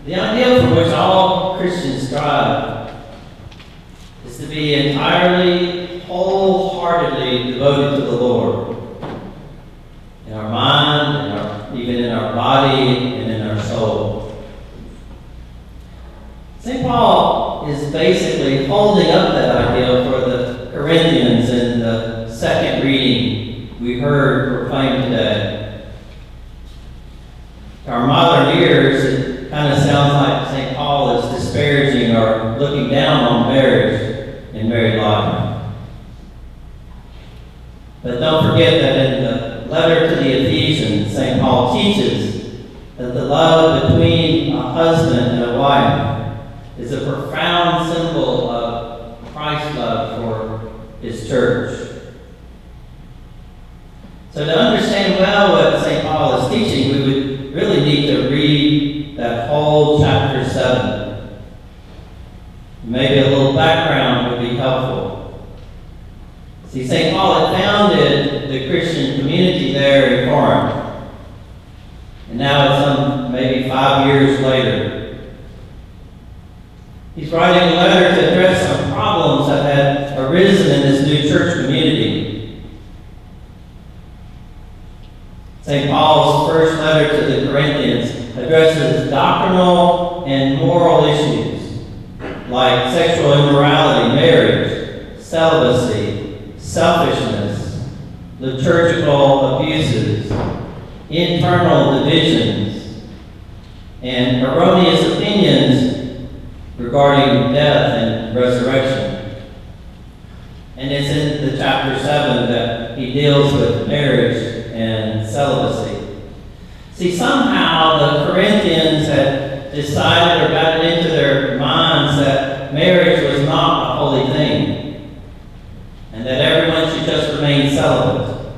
The ideal for which all Christians strive is to be entirely, wholeheartedly devoted to the Lord in our mind, even in our body, and in our soul. St. Paul is basically holding up that ideal for the Corinthians in the second reading we heard proclaimed today. To our modern ears, it kind of sounds like St. Paul is disparaging or looking down on marriage and married life. But don't forget that in the letter to the Ephesians, St. Paul teaches that the love between a husband and a wife is a profound symbol of Christ's love for his church. So to understand well what St. Paul is teaching, we would really need to read that whole chapter 7. Maybe a little background would be helpful. See, St. Paul had founded the Christian community there in Corinth. And now it's some maybe 5 years later. He's writing a letter to address some problems that had arisen in this new church community. St. Paul's first letter to the Corinthians addresses doctrinal and moral issues like sexual immorality, marriage, celibacy, selfishness, liturgical abuses, internal divisions, and erroneous opinions regarding death and resurrection. And it's in the chapter 7 that he deals with marriage and celibacy. See, somehow the Corinthians had decided or got it into their minds that marriage was not a holy thing and that everyone should just remain celibate.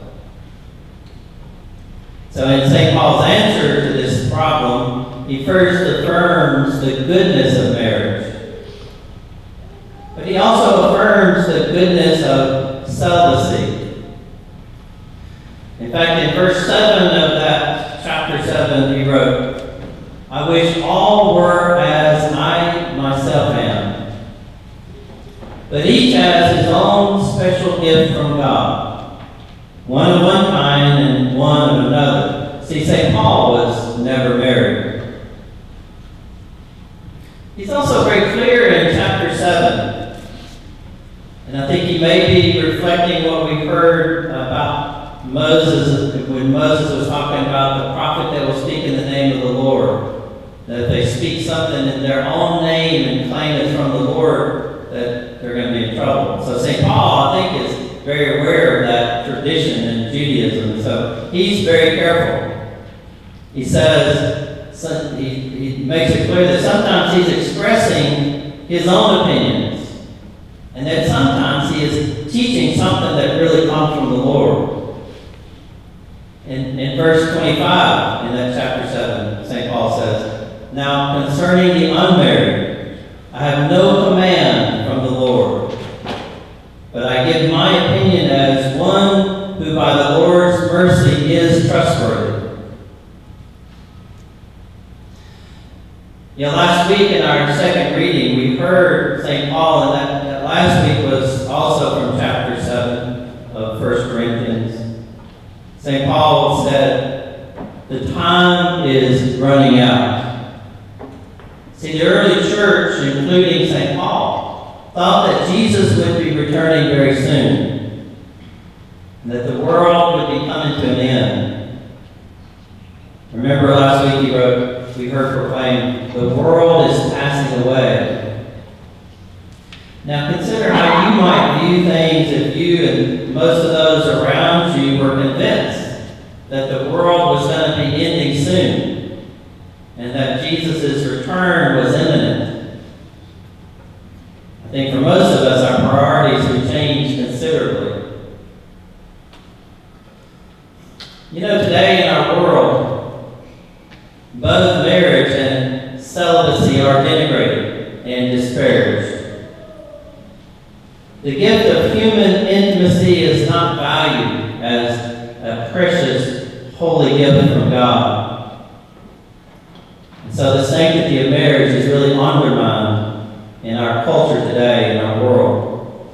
So in St. Paul's answer to this problem, he first affirms the goodness of marriage, but he also affirms the goodness of celibacy. In fact, in verse 7 of that chapter 7, he wrote, "I wish all were as I myself am, but each has his own special gift from God, one of one kind and one of another." See, St. Paul was never married. He's also very clear in chapter 7, and I think he may be reflecting what we heard about Moses, when Moses was talking about the prophet that will speak in the name of the Lord, that if they speak something in their own name and claim it's from the Lord, that they're going to be in trouble. So St. Paul, I think, is very aware of that tradition in Judaism, so he's very careful. He says, he makes it clear that sometimes he's expressing his own opinions, and that sometimes he is teaching something that really comes from the Lord. In verse 25, in that chapter 7, St. Paul says, "Now concerning the unmarried, I have no command from the Lord, but I give my opinion as one who by the Lord's mercy is trustworthy." Last week in our second reading, we heard St. Paul, and that last week was also from chapter 7 of 1 Corinthians. St. Paul said, "The time is running out." See, the early church, including St. Paul, thought that Jesus would be returning very soon, and that the world would be coming to an end. Remember last week we heard proclaimed, "The world is passing away." Now consider how you might view things if you and most of those around you were convinced that the world was going to be ending soon and that Jesus' return was imminent. I think for most of us, our priorities would change considerably. Today in our world, both marriage and celibacy are denigrated and disparaged. The gift of human intimacy is not valued as a precious, holy gift from God. So the sanctity of marriage is really undermined in our culture today, in our world.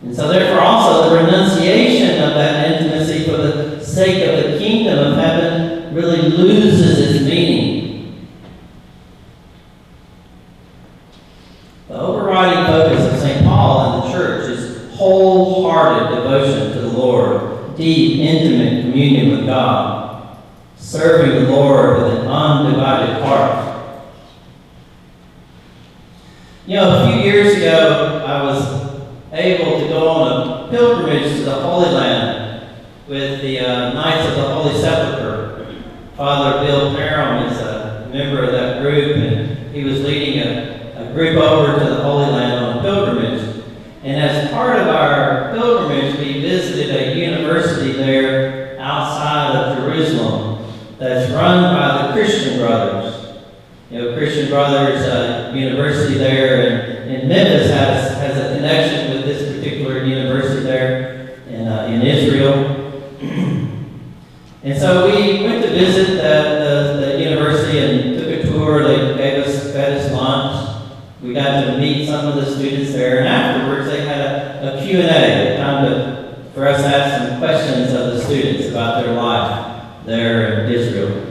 And so therefore also the renunciation of that intimacy for the sake of the kingdom of heaven really loses its meaning. The overriding focus of St. Paul in the church is wholehearted devotion to the Lord, deep, intimate communion with God, serving the Lord with an undivided heart. You know, a few years ago, I was able to go on a pilgrimage to the Holy Land with the Knights of the Holy Sepulchre. Father Bill Parham is a member of that group, and he was leading a group over to the Holy Land on a pilgrimage. And as part of our pilgrimage, we visited a university there outside of Jerusalem that's run by the Christian Brothers. You know, Christian Brothers University there in Memphis has a connection with this particular university there in Israel. And so we went to visit the university and took a tour. They fed us lunch. We got to meet some of the students there, and afterwards they had a Q&A, time for us to ask some questions of the students about their life there in Israel.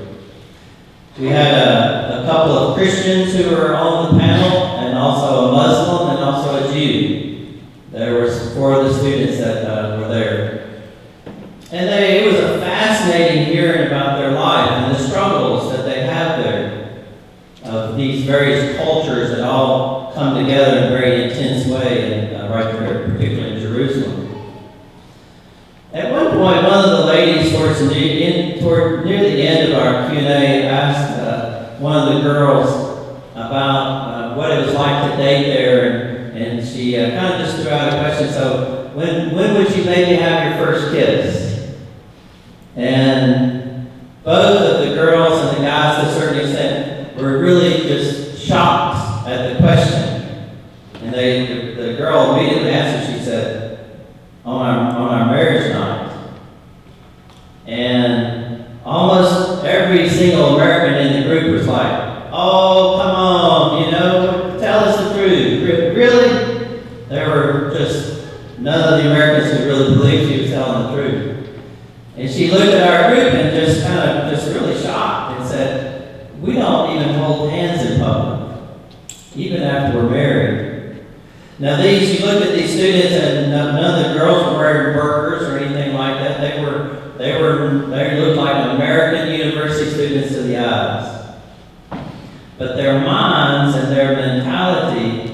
We had a couple of Christians who were on the panel, and also a Muslim, and also a Jew. There were 4 of the students that were there. And it was a fascinating hearing about their life and the struggles that they have there, of these various cultures that all come together in a very intense way, and right there, particularly in Jerusalem. At one point, one of the ladies, near the end of our Q&A, asked one of the girls about what it was like to date there, and she kind of just threw out a question. So, when would you maybe have your first kiss? And both of the girls and the guys, to a certain extent, were really just shocked at the question. And the girl immediately answered. She said, "On our marriage night." And almost every single American in the group was like, "Oh, come on, tell us the truth." Really? There were just none of the Americans who really believed she was telling the truth. And she looked at our group and just really shocked and said, "We don't even hold hands in public, even after we're married." Now you look at these students, and none of the girls were wearing burqas or anything like that. They looked like American university students to the eyes. But their minds and their mentality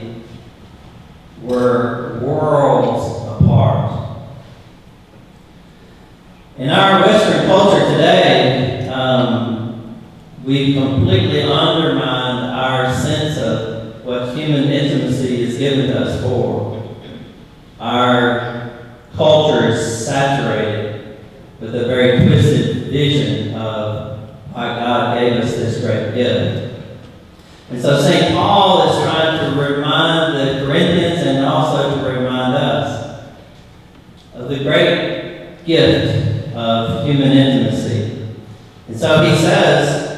were worlds apart. In our Western culture today, we've completely undermined our sense of what human intimacy is given to us for. Our culture is saturated with a very twisted vision of why God gave us this great gift. And so St. Paul is trying to remind the Corinthians, and also to remind us, of the great gift of human intimacy. And so he says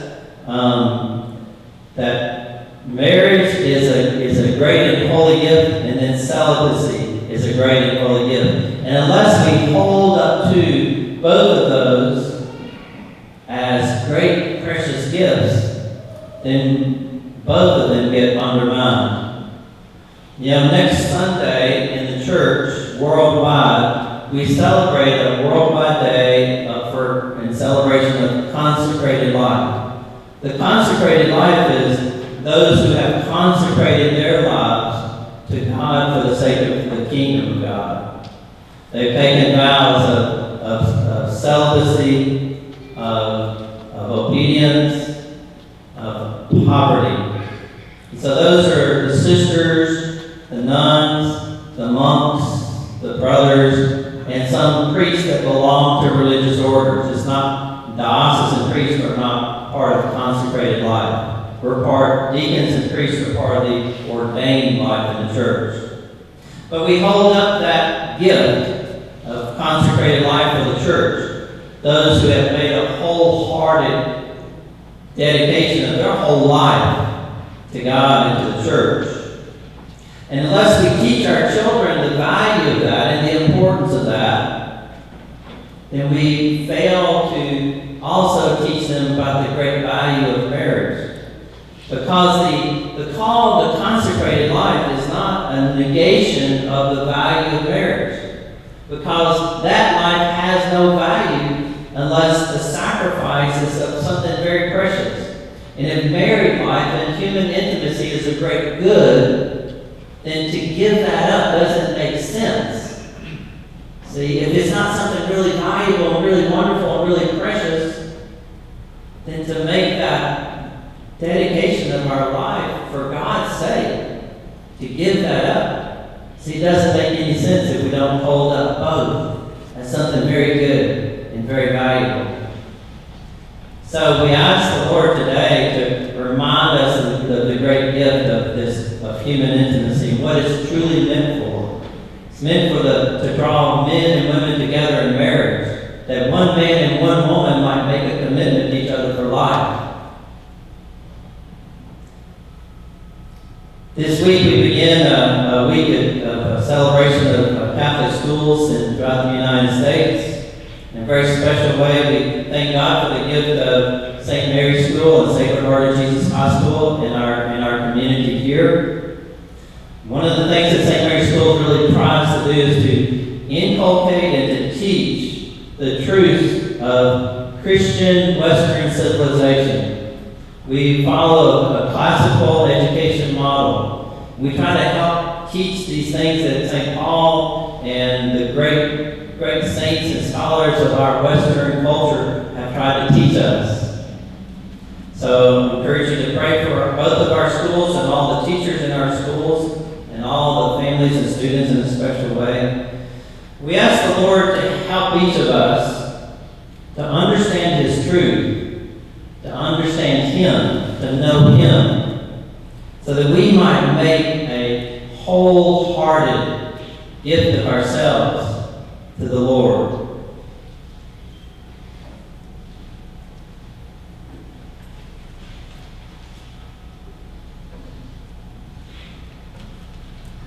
that marriage is a great and holy gift, and then celibacy is a great and holy gift. And unless we hold up to both of those as great, precious gifts, then both of them get undermined. Next Sunday in the church, worldwide, we celebrate a worldwide day in celebration of consecrated life. The consecrated life is those who have consecrated their lives to God for the sake of the kingdom of God. They've taken vows of celibacy, of obedience, of poverty. So those are the sisters, the nuns, the monks, the brothers, and some priests that belong to religious orders. It's not, diocesan priests are not part of the consecrated life. Deacons and priests are part of the ordained life in the church. But we hold up that gift of consecrated life for the church, those who have made a wholehearted dedication of their whole life to God and to the church. And unless we teach our children the value of that and the importance of that, then we fail to also teach them about the great value of marriage. Because the call of the consecrated life is not a negation of the value of marriage. Because that life has no value unless the sacrifice is of something very precious. And if married life and human intimacy is a great good, then to give that up doesn't make sense. See, if it's not something really valuable and really wonderful and really precious, then to make that dedication of our life for God's sake, to give that up, see, it doesn't make any sense if we don't hold up both as something very good and very valuable. So we ask the Lord today to remind us of the great gift of human intimacy and what it's truly meant for. It's meant to draw men and women together in marriage, that one man and one woman might make a commitment to each other for life. This week we begin a week of celebration of Catholic schools throughout the United States. In a very special way, we thank God for the gift of St. Mary's School and Sacred Heart of Jesus Hospital in our community here. One of the things that St. Mary's School really tries to do is to inculcate and to teach the truths of Christian Western civilization. We follow a classical education model. We try to help teach these things that St. Paul and the great saints and scholars of our Western culture have tried to teach us. So I encourage you to pray for both of our schools and all the teachers in our schools and all the families and students in a special way. We ask the Lord to help each of us to understand His truth, to understand Him, to know Him, so that we might make a wholehearted gift of ourselves to the Lord.